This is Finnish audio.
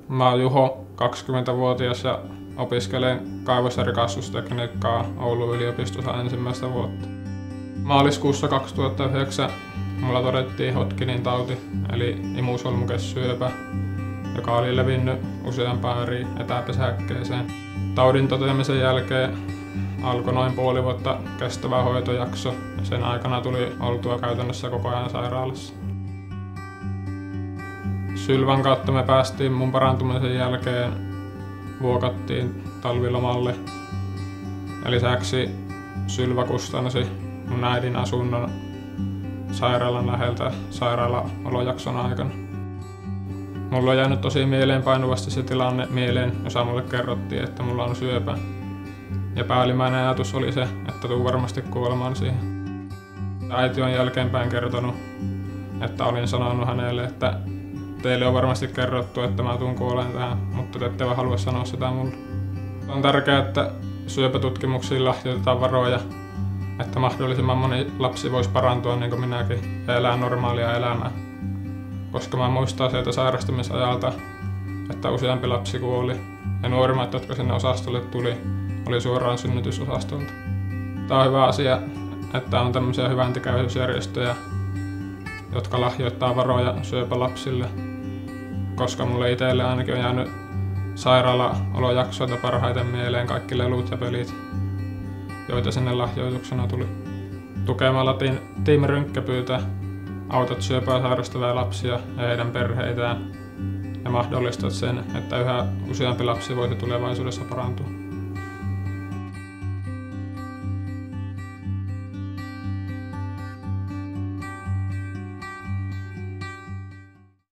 Mä oon Juho, 20-vuotias ja opiskelen kaivos- ja rikastustekniikkaa Oulun yliopistossa ensimmäistä vuotta. Maaliskuussa 2009 mulla todettiin Hodgkinin tauti eli imusolmukesyöpä, joka oli levinnyt useampaan eri etäpesäkkeeseen. Taudin toteamisen jälkeen alkoi noin puoli vuotta kestävä hoitojakso ja sen aikana tuli oltua käytännössä koko ajan sairaalassa. Sylvän kautta me päästiin mun parantumisen jälkeen, vuokattiin talvilomalle. Ja lisäksi Sylvä kustansi mun äidin asunnon sairaalan läheltä sairaalaolojakson aikana. Mulla on jäänyt tosi mieleenpainuvasti se tilanne mieleen, jossa mulle kerrottiin, että mulla on syöpä. Ja päällimmäinen ajatus oli se, että tuun varmasti kuolemaan siihen. Äiti on jälkeenpäin kertonut, että olin sanonut hänelle, että teille on varmasti kerrottu, että mä tuun kuolemaan tähän, mutta te ette vaan halua sanoa sitä mulle. On tärkeää, että syöpätutkimuksiin lahjoitetaan varoja, että mahdollisimman moni lapsi voisi parantua niin kuin minäkin ja elää normaalia elämää. Koska mä muistan sieltä sairastumisajalta, että useampi lapsi kuoli ja nuorimmat, jotka sinne osastolle tuli, oli suoraan synnytysosastolta. Tämä on hyvä asia, että on tämmöisiä hyväntekeväisyysjärjestöjä, jotka lahjoittaa varoja syöpälapsille, koska mulle itselle ainakin on jäänyt sairaalaolojaksoilta parhaiten mieleen kaikki lelut ja pelit, joita sinne lahjoituksena tuli. Tukemalla Team Rynkkäpyytä autat syöpää sairastavia lapsia ja heidän perheitään ja mahdollistat sen, että yhä useampi lapsi voisi tulevaisuudessa parantua.